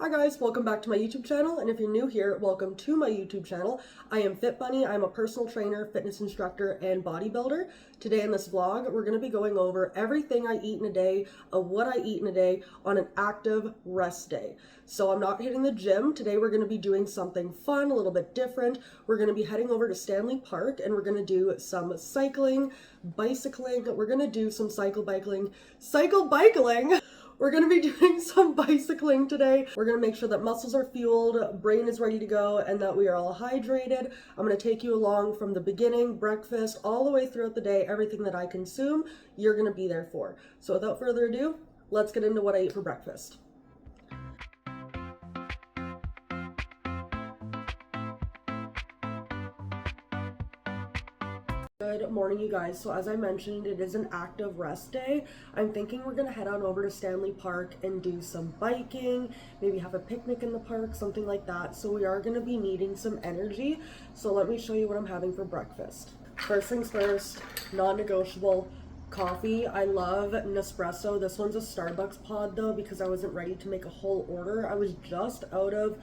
Hi guys, welcome back to my YouTube channel, and if you're new here, welcome to my YouTube channel. I am Fit Bunny. I'm a personal trainer, fitness instructor, and bodybuilder. Today in this vlog, we're going to be going over everything I eat in a day, what I eat in a day on an active rest day. So I'm not hitting the gym. Today we're going to be doing something fun, a little bit different. We're going to be heading over to Stanley Park, and we're going to do some cycling, bicycling. We're going to do some cycle biking. We're going to be doing some bicycling today. We're going to make sure that muscles are fueled, brain is ready to go, and that we are all hydrated. I'm going to take you along from the beginning, breakfast, all the way throughout the day. Everything that I consume, you're going to be there for. So without further ado, let's get into what I eat for breakfast. Good morning, you guys. So as I mentioned, it is an active rest day. I'm thinking we're gonna head on over to Stanley Park and do some biking, maybe have a picnic in the park, something like that. So we are gonna be needing some energy. So let me show you what I'm having for breakfast. First things first, non-negotiable, coffee. I love Nespresso. This one's a Starbucks pod though, because I wasn't ready to make a whole order. I was just out of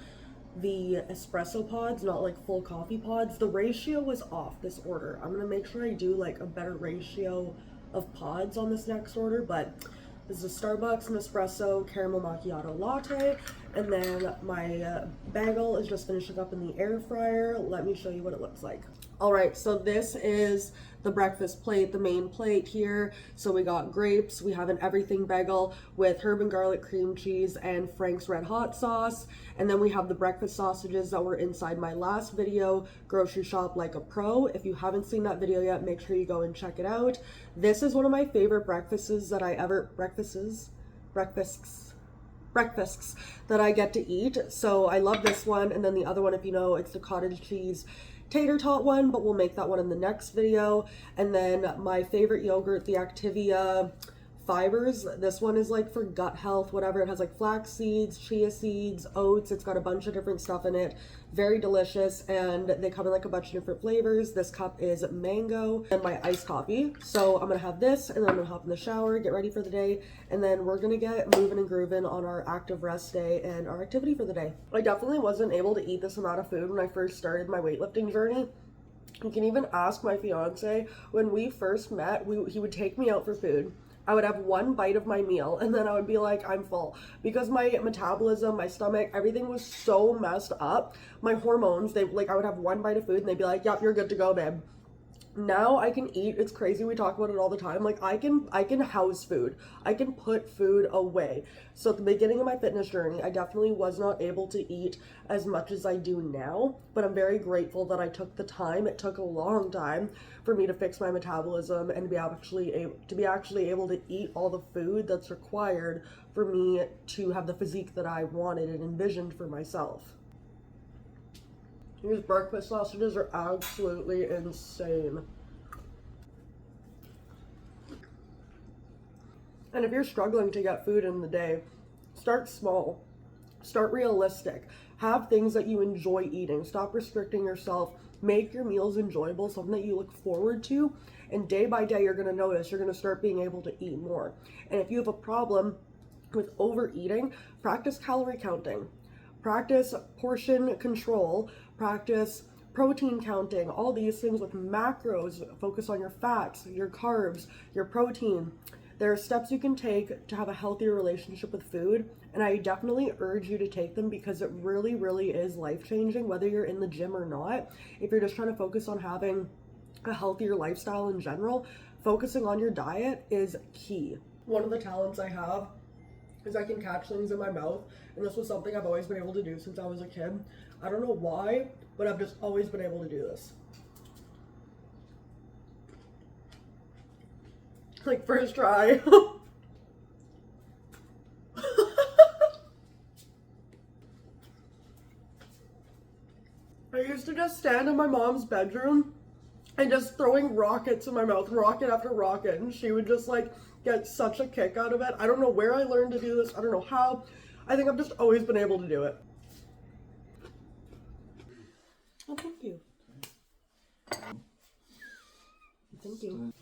the espresso pods, not like full coffee pods. The ratio was off this order. I'm gonna make sure I do like a better ratio of pods on this next order, but this is a Starbucks Nespresso caramel macchiato latte, and then my bagel is just finishing up in the air fryer. Let me show you what it looks like. All right, so this is the breakfast plate, the main plate here. So we got grapes, we have an everything bagel with herb and garlic cream cheese and Frank's Red Hot sauce. And then we have the breakfast sausages that were inside my last video, Grocery Shop Like a Pro. If you haven't seen that video yet, make sure you go and check it out. This is one of my favorite breakfasts that I get to eat. So I love this one. And then the other one, if you know, it's the cottage cheese tater tot one, but we'll make that one in the next video. And then my favorite yogurt, the Activia Fibers. This one is like for gut health, whatever. It has like flax seeds, chia seeds, oats. It's got a bunch of different stuff in it. Very delicious, and they come in like a bunch of different flavors. This cup is mango, and my iced coffee. So I'm gonna have this, and then I'm gonna hop in the shower, get ready for the day, and then we're gonna get moving and grooving on our active rest day and our activity for the day. I definitely wasn't able to eat this amount of food when I first started my weightlifting journey. You can even ask my fiance. When we first met, he would take me out for food. I would have one bite of my meal and then I would be like, I'm full. Because my metabolism, my stomach, everything was so messed up. My hormones, I would have one bite of food and they'd be like, yep, you're good to go, babe. Now I can eat. It's crazy. We talk about it all the time. Like I can house food. I can put food away. So at the beginning of my fitness journey, I definitely was not able to eat as much as I do now, but I'm very grateful that I took the time. It took a long time for me to fix my metabolism and to be actually able to eat all the food that's required for me to have the physique that I wanted and envisioned for myself. These breakfast sausages are absolutely insane. And if you're struggling to get food in the day, start small. Start realistic. Have things that you enjoy eating. Stop restricting yourself. Make your meals enjoyable, something that you look forward to. And day by day, you're going to notice you're going to start being able to eat more. And if you have a problem with overeating, practice calorie counting. Practice portion control, practice protein counting, all these things with macros. Focus on your fats, your carbs, your protein. There are steps you can take to have a healthier relationship with food, and I definitely urge you to take them because it really, really is life-changing, whether you're in the gym or not. If you're just trying to focus on having a healthier lifestyle in general, focusing on your diet is key. One of the talents I have is I can catch things in my mouth, and this was something I've always been able to do since I was a kid. I don't know why, but I've just always been able to do this. Like first try. I used to just stand in my mom's bedroom and just throwing rockets in my mouth, rocket after rocket, and she would just like get such a kick out of it. I don't know where I learned to do this. I don't know how. I think I've just always been able to do it. Oh, thank you. Thank you.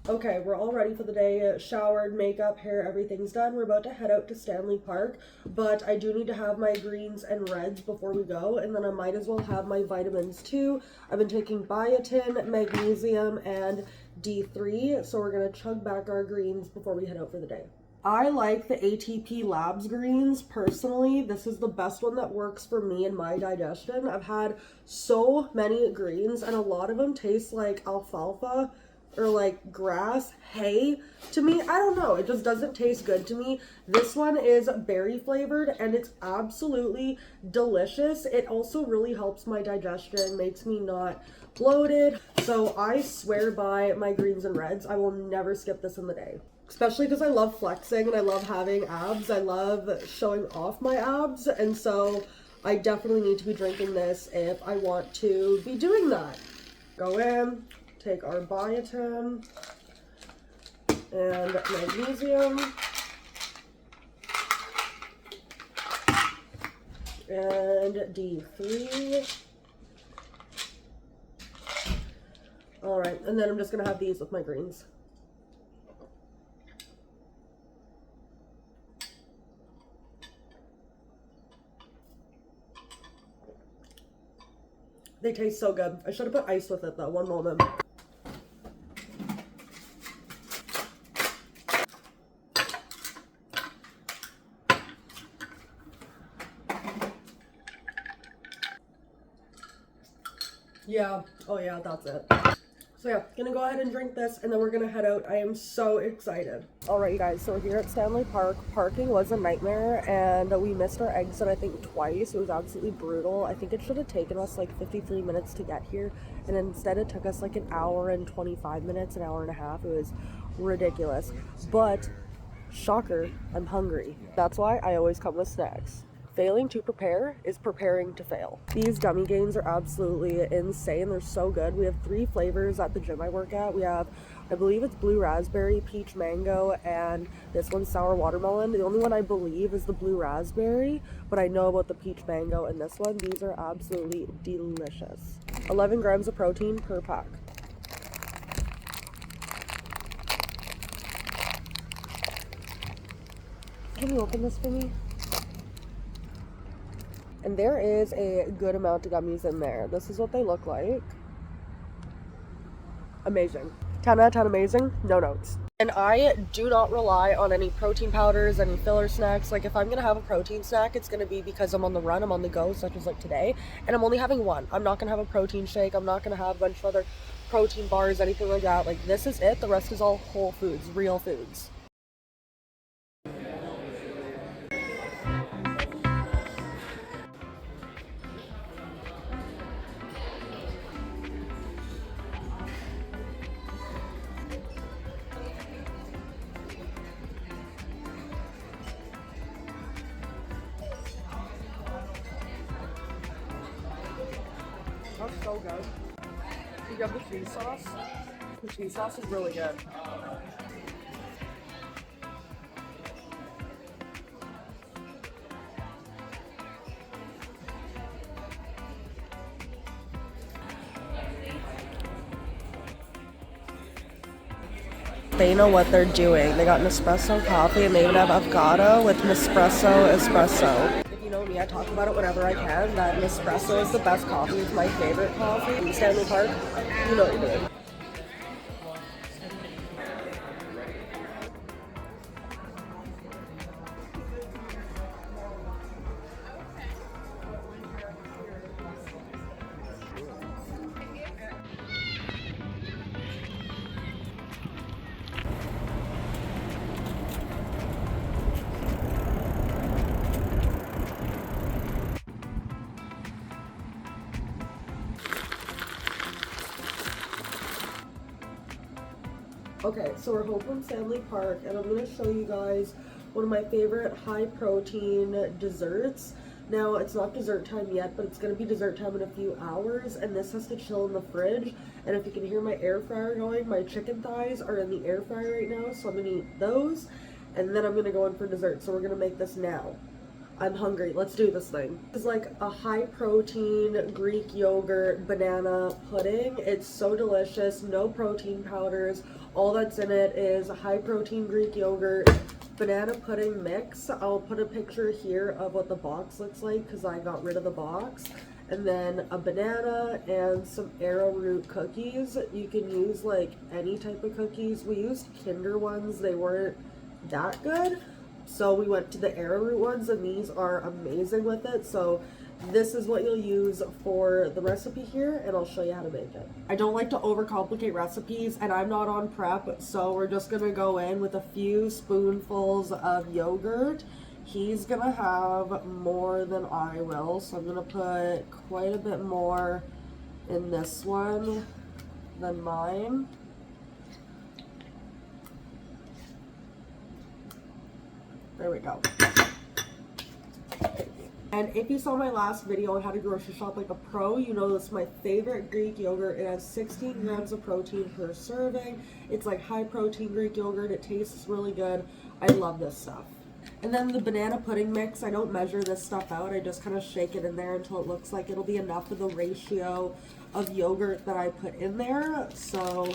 Okay, we're all ready for the day. Showered, makeup, hair, everything's done. We're about to head out to Stanley Park, but I do need to have my greens and reds before we go, and then I might as well have my vitamins too. I've been taking biotin, magnesium, and D3, so we're gonna chug back our greens before we head out for the day. I like the ATP Labs greens personally. This is the best one that works for me and my digestion. I've had so many greens, and a lot of them taste like alfalfa or like grass, hay to me. I don't know, it just doesn't taste good to me. This one is berry flavored and it's absolutely delicious. It also really helps my digestion, makes me not bloated. So I swear by my greens and reds. I will never skip this in the day, especially because I love flexing and I love having abs. I love showing off my abs, and so I definitely need to be drinking this if I want to be doing that. Go in, take our biotin and magnesium and D3. All right, and then I'm just gonna have these with my greens. They taste so good. I should have put ice with it though, one moment. Yeah, oh yeah, that's it. So yeah, gonna go ahead and drink this and then we're gonna head out. I am so excited. Alright you guys, so we're here at Stanley Park. Parking was a nightmare and we missed our exit I think twice. It was absolutely brutal. I think it should have taken us like 53 minutes to get here, and instead it took us like an hour and 25 minutes, an hour and a half. It was ridiculous. But shocker, I'm hungry. That's why I always come with snacks. Failing to prepare is preparing to fail. These gummy games are absolutely insane. They're so good. We have 3 flavors at the gym I work at. We have, I believe it's blue raspberry, peach mango, and this one's sour watermelon. The only one I believe is the blue raspberry, but I know about the peach mango and this one. These are absolutely delicious. 11 grams of protein per pack. Can you open this for me? And there is a good amount of gummies in there. This is what they look like. Amazing. 10 out of 10 amazing, no notes. And I do not rely on any protein powders, any filler snacks. Like if I'm gonna have a protein snack, it's gonna be because I'm on the run, I'm on the go, such as like today, and I'm only having one. I'm not gonna have a protein shake, I'm not gonna have a bunch of other protein bars, anything like that. Like this is it, the rest is all whole foods, real foods. That's so good. You have the cheese sauce. The cheese sauce is really good. They know what they're doing. They got Nespresso coffee and they even have avocado with Nespresso espresso. If you know me, I talk about it whenever I can, that Nespresso is the best coffee. It's my favorite coffee. In Stanley Park, you know what you're doing. Okay, so we're home from Stanley Park, and I'm going to show you guys one of my favorite high-protein desserts. Now, it's not dessert time yet, but it's going to be dessert time in a few hours, and this has to chill in the fridge. And if you can hear my air fryer going, my chicken thighs are in the air fryer right now, so I'm going to eat those, and then I'm going to go in for dessert. So we're going to make this now. I'm hungry. Let's do this thing. It's like a high protein Greek yogurt banana pudding. It's so delicious. No protein powders. All that's in it is a high protein Greek yogurt, banana pudding mix. I'll put a picture here of what the box looks like because I got rid of the box. And then a banana and some arrowroot cookies. You can use like any type of cookies. We used Kinder ones. They weren't that good. So we went to the arrowroot ones, and these are amazing with it. So this is what you'll use for the recipe here, and I'll show you how to make it. I don't like to overcomplicate recipes, and I'm not on prep, so we're just gonna go in with a few spoonfuls of yogurt. He's gonna have more than I will, so I'm gonna put quite a bit more in this one than mine. There we go. And if you saw my last video on how to grocery shop like a pro, you know this is my favorite Greek yogurt. It has 16 grams of protein per serving. It's like high protein Greek yogurt. It tastes really good. I love this stuff. And then the banana pudding mix, I don't measure this stuff out. I just kind of shake it in there until it looks like it'll be enough of the ratio of yogurt that I put in there. So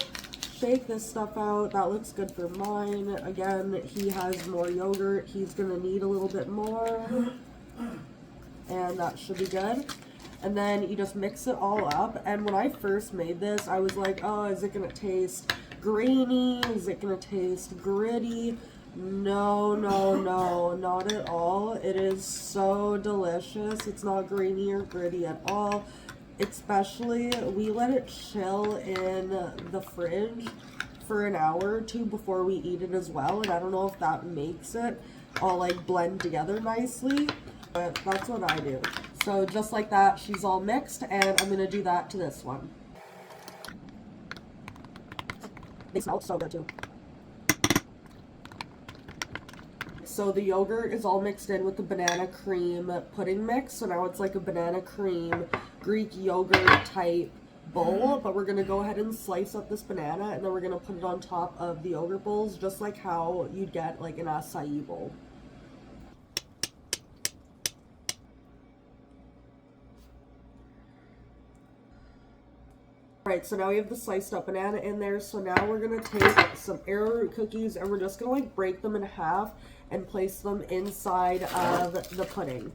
shake this stuff out. That looks good for mine. Again, he has more yogurt. He's gonna need a little bit more. And that should be good. And then you just mix it all up. And when I first made this, I was like, oh, is it gonna taste grainy? Is it gonna taste gritty? No, not at all. It is so delicious. It's not grainy or gritty at all. Especially, we let it chill in the fridge for an hour or two before we eat it as well. And I don't know if that makes it all like blend together nicely, but that's what I do. So just like that, she's all mixed, and I'm gonna do that to this one. They smell so good too. So the yogurt is all mixed in with the banana cream pudding mix. So now it's like a banana cream Greek yogurt type bowl. But we're going to go ahead and slice up this banana, and then we're going to put it on top of the yogurt bowls, just like how you'd get like an acai bowl. Alright, so now we have the sliced up banana in there. So now we're going to take some arrowroot cookies, and we're just going to like break them in half and place them inside of the pudding.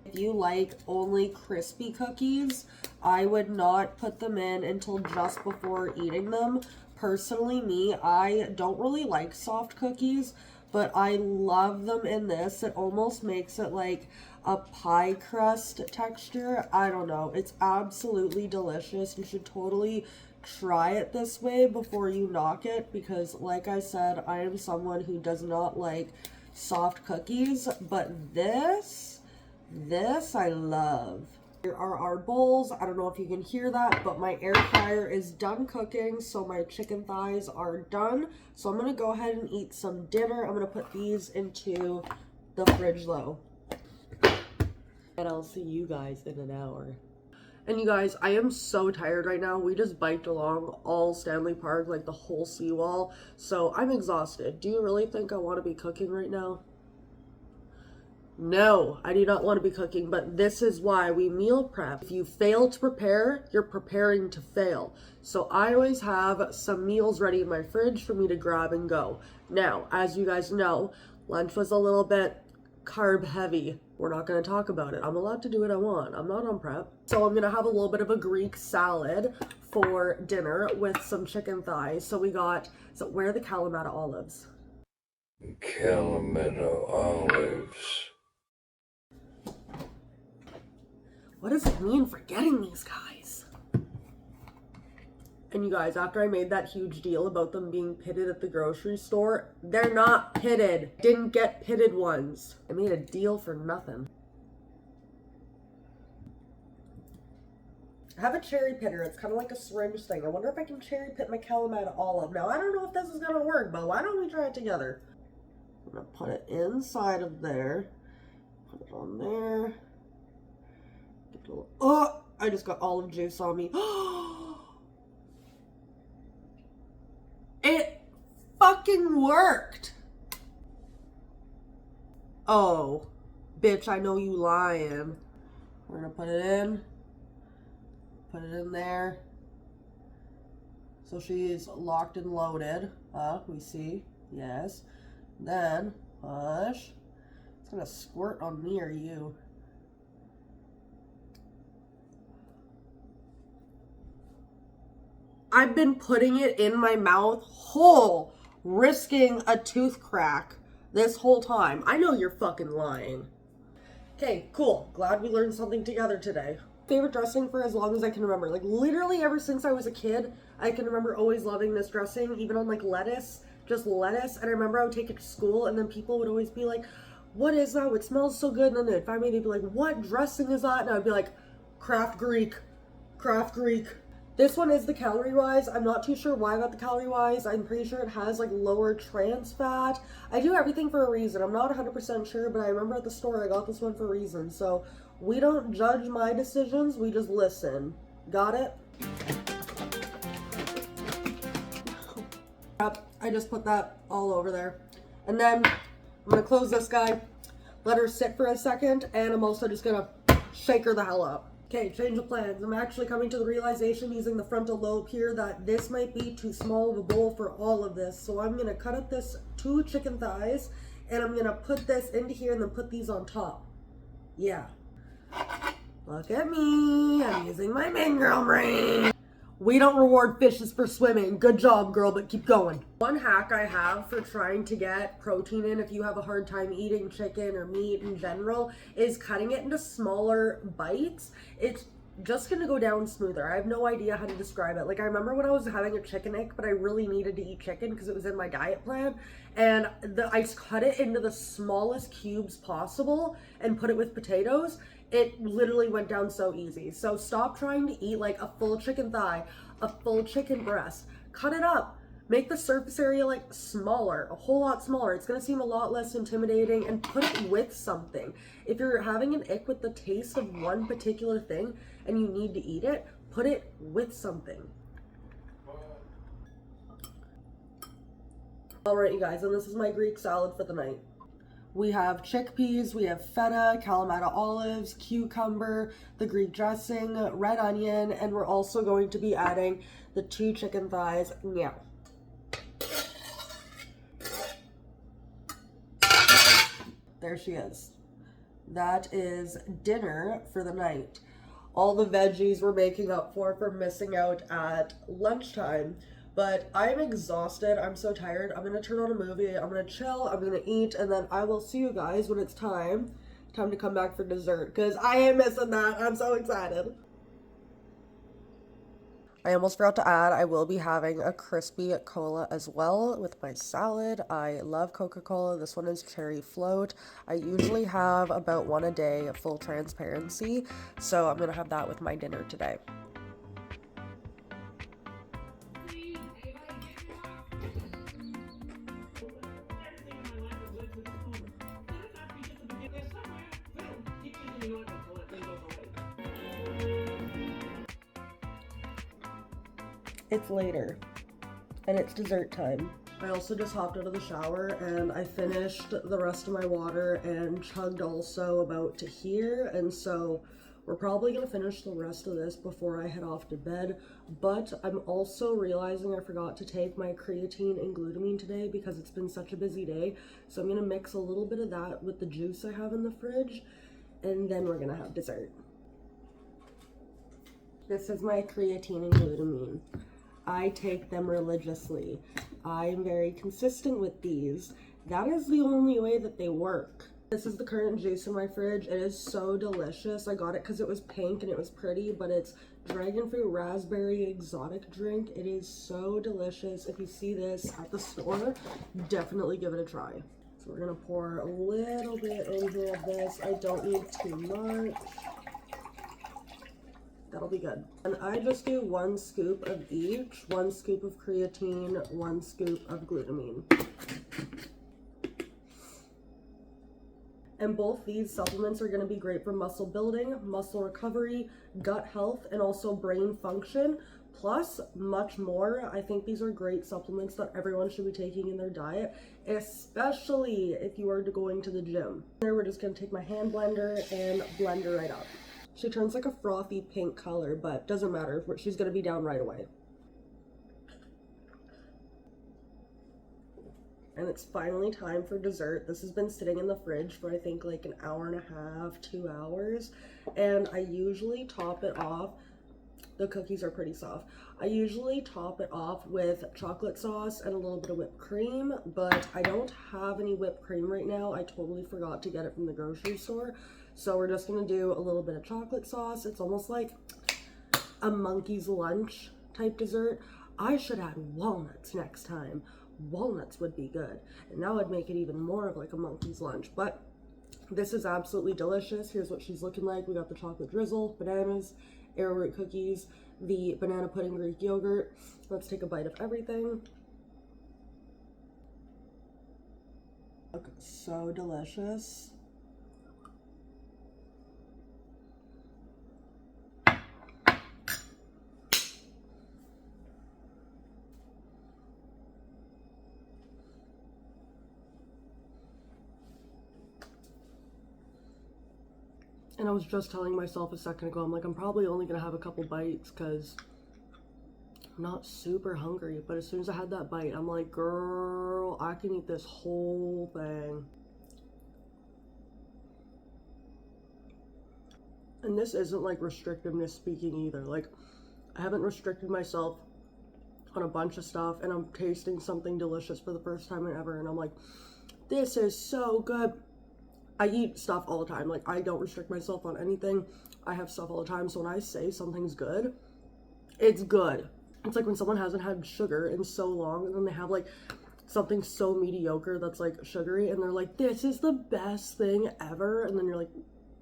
If you like only crispy cookies, I would not put them in until just before eating them. Personally, me, I don't really like soft cookies, but I love them in this. It almost makes it like a pie crust texture. I don't know. It's absolutely delicious. You should totally try it this way before you knock it, because like I said, I am someone who does not like soft cookies, but this I love. Here are our bowls. I don't know if you can hear that, but my air fryer is done cooking, so my chicken thighs are done. So I'm gonna go ahead and eat some dinner. I'm gonna put these into the fridge though, and I'll see you guys in an hour. And you guys, I am so tired right now. We just biked along all Stanley Park, like the whole seawall. So I'm exhausted. Do you really think I want to be cooking right now? No, I do not want to be cooking, but this is why we meal prep. If you fail to prepare, you're preparing to fail. So I always have some meals ready in my fridge for me to grab and go. Now, as you guys know, lunch was a little bit carb heavy. We're not going to talk about it. I'm allowed to do what I want. I'm not on prep. So I'm going to have a little bit of a Greek salad for dinner with some chicken thighs. So we got, so where are the Kalamata olives? Kalamata olives. What does it mean for getting these guys? And you guys, after I made that huge deal about them being pitted at the grocery store, they're not pitted. Didn't get pitted ones. I made a deal for nothing. I have a cherry pitter. It's kind of like a syringe thing. I wonder if I can cherry pit my Kalamata olive. Now, I don't know if this is going to work, but why don't we try it together? I'm going to put it inside of there. Put it on there. Get a little, oh, I just got olive juice on me. It fucking worked. Oh, bitch, I know you lying. We're gonna put it in. Put it in there. So she's locked and loaded. We see. Yes. Then, push. It's gonna squirt on me or you. I've been putting it in my mouth whole, risking a tooth crack this whole time. I know you're fucking lying. Okay, cool. Glad we learned something together today. Favorite dressing for as long as I can remember. Like literally ever since I was a kid, I can remember always loving this dressing, even on like lettuce, just lettuce. And I remember I would take it to school and then people would always be like, what is that? It smells so good. And then they'd find me, they'd be like, what dressing is that? And I'd be like, Kraft Greek, Kraft Greek. This one is the calorie wise. I'm not too sure why I got the calorie wise. I'm pretty sure it has like lower trans fat. I do everything for a reason. I'm not 100% sure, but I remember at the store I got this one for a reason. So we don't judge my decisions, we just listen. Got it? I just put that all over there. And then I'm gonna close this guy, let her sit for a second, and I'm also just gonna shake her the hell up. Okay, change of plans. I'm actually coming to the realization using the frontal lobe here that this might be too small of a bowl for all of this. So I'm gonna cut up this 2 chicken thighs and I'm gonna put this into here and then put these on top. Yeah. Look at me, I'm using my big girl brain. We don't reward fishes for swimming. Good job, girl, but keep going. One hack I have for trying to get protein in if you have a hard time eating chicken or meat in general is cutting it into smaller bites. It's just gonna go down smoother. I have no idea how to describe it. Like I remember when I was having a chicken ick, but I really needed to eat chicken because it was in my diet plan. And I cut it into the smallest cubes possible and put it with potatoes. It literally went down so easy. So stop trying to eat like a full chicken thigh, a full chicken breast. Cut it up. Make the surface area like smaller, a whole lot smaller. It's gonna seem a lot less intimidating, and put it with something. If you're having an ick with the taste of one particular thing and you need to eat it, put it with something. All right, you guys, and this is my Greek salad for the night. We have chickpeas, we have feta, Kalamata olives, cucumber, the Greek dressing, red onion, and we're also going to be adding the 2 chicken thighs. Yeah. There she is. That is dinner for the night. All the veggies we're making up for missing out at lunchtime. But I'm exhausted. I'm so tired. I'm gonna turn on a movie. I'm gonna chill. I'm gonna eat, and then I will see you guys when it's time to come back for dessert, because I ain't missing that. I'm so excited. I almost forgot to add, I will be having a crispy cola as well with my salad. I love Coca-Cola. This one is cherry float. I usually have about 1 a day, full transparency, so I'm gonna have that with my dinner today. It's later, and it's dessert time. I also just hopped out of the shower, and I finished the rest of my water and chugged also about to here, and so we're probably gonna finish the rest of this before I head off to bed. But I'm also realizing I forgot to take my creatine and glutamine today because it's been such a busy day, so I'm gonna mix a little bit of that with the juice I have in the fridge, and then we're gonna have dessert. This is my creatine and glutamine. I take them religiously. I'm very consistent with these. That is the only way that they work. This is the current juice in my fridge. It is so delicious. I got it because it was pink and it was pretty, but it's dragon fruit raspberry exotic drink. It is so delicious. If you see this at the store, definitely give it a try. So we're gonna pour a little bit in here of this. I don't need too much. That'll be good. And I just do 1 scoop of each, 1 scoop of creatine, 1 scoop of glutamine. And both these supplements are going to be great for muscle building, muscle recovery, gut health, and also brain function, plus much more. I think these are great supplements that everyone should be taking in their diet, especially if you are going to the gym. Here we're just going to take my hand blender and blend her right up. She turns like a frothy pink color, but doesn't matter. She's going to be down right away. And it's finally time for dessert. This has been sitting in the fridge for I think like an hour and a half, 2 hours. And I usually top it off. The cookies are pretty soft. I usually top it off with chocolate sauce and a little bit of whipped cream, but I don't have any whipped cream right now. I totally forgot to get it from the grocery store. So we're just gonna do a little bit of chocolate sauce. It's almost like a monkey's lunch type dessert. I should add walnuts next time. Walnuts would be good, and that would make it even more of like a monkey's lunch. But this is absolutely delicious. Here's what she's looking like. We got the chocolate drizzle, bananas, arrowroot cookies, the banana pudding Greek yogurt. Let's take a bite of everything. Look, so delicious. And I was just telling myself a second ago, I'm like, I'm probably only gonna have a couple bites because I'm not super hungry. But as soon as I had that bite, I'm like, girl, I can eat this whole thing. And this isn't like restrictiveness speaking either. Like, I haven't restricted myself on a bunch of stuff, and I'm tasting something delicious for the first time in ever, and I'm like, this is so good. I eat stuff all the time. Like, I don't restrict myself on anything. I have stuff all the time. So when I say something's good, it's good. It's like when someone hasn't had sugar in so long, and then they have like something so mediocre that's like sugary, and they're like, this is the best thing ever. And then you're like,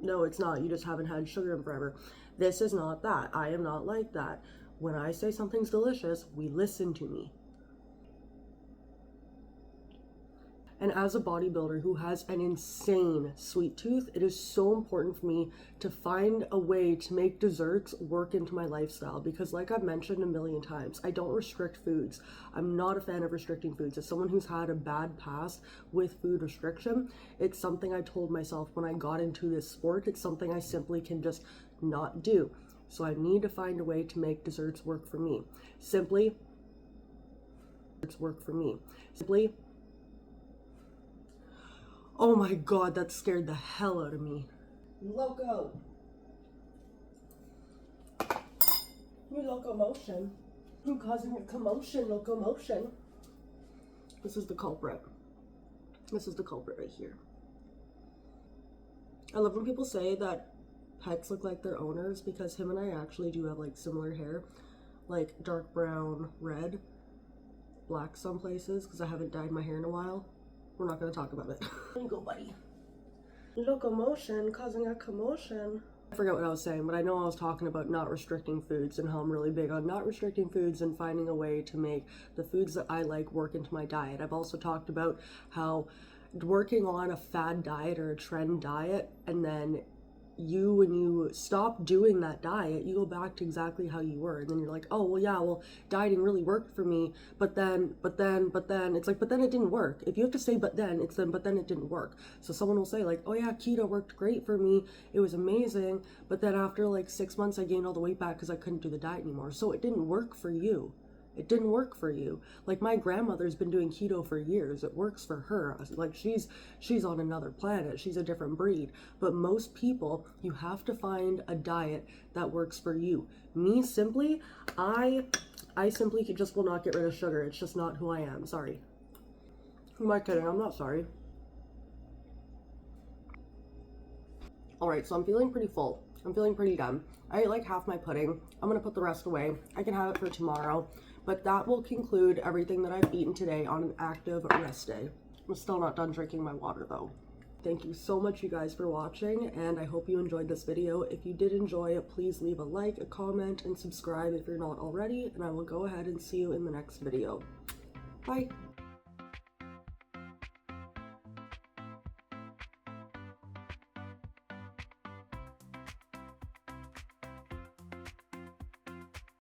no, it's not. You just haven't had sugar in forever. This is not that. I am not like that. When I say something's delicious, we listen to me. And as a bodybuilder who has an insane sweet tooth, it is so important for me to find a way to make desserts work into my lifestyle, because like I've mentioned a million times, I don't restrict foods. I'm not a fan of restricting foods. As someone who's had a bad past with food restriction, it's something I told myself when I got into this sport. It's something I simply can just not do. So I need to find a way to make desserts work for me. Simply, oh my god, that scared the hell out of me. Loco. You locomotion. You causing a commotion, locomotion. This is the culprit. This is the culprit right here. I love when people say that pets look like their owners, because him and I actually do have like similar hair. Like dark brown, red, black some places, because I haven't dyed my hair in a while. We're not going to talk about it. There you go, buddy. Locomotion causing a commotion. I forgot what I was saying, but I know I was talking about not restricting foods and how I'm really big on not restricting foods and finding a way to make the foods that I like work into my diet. I've also talked about how working on a fad diet or a trend diet, and then when you stop doing that diet, you go back to exactly how you were, and then you're like, oh well, yeah, well, dieting really worked for me, but then it's like, but then it didn't work. If you have to say but then, it's then but then it didn't work. So someone will say like, oh yeah, keto worked great for me, it was amazing, but then after like 6 months I gained all the weight back because I couldn't do the diet anymore. So it didn't work for you. It didn't work for you. Like, my grandmother's been doing keto for years. It works for her. Like, she's on another planet. She's a different breed. But most people, you have to find a diet that works for you. Me, simply, I simply just will not get rid of sugar. It's just not who I am. Sorry. Who am I kidding? I'm not sorry. Alright, so I'm feeling pretty full. I'm feeling pretty done. I ate like half my pudding. I'm gonna put the rest away. I can have it for tomorrow. But that will conclude everything that I've eaten today on an active rest day. I'm still not done drinking my water though. Thank you so much, you guys, for watching, and I hope you enjoyed this video. If you did enjoy it, please leave a like, a comment, and subscribe if you're not already, and I will go ahead and see you in the next video. Bye!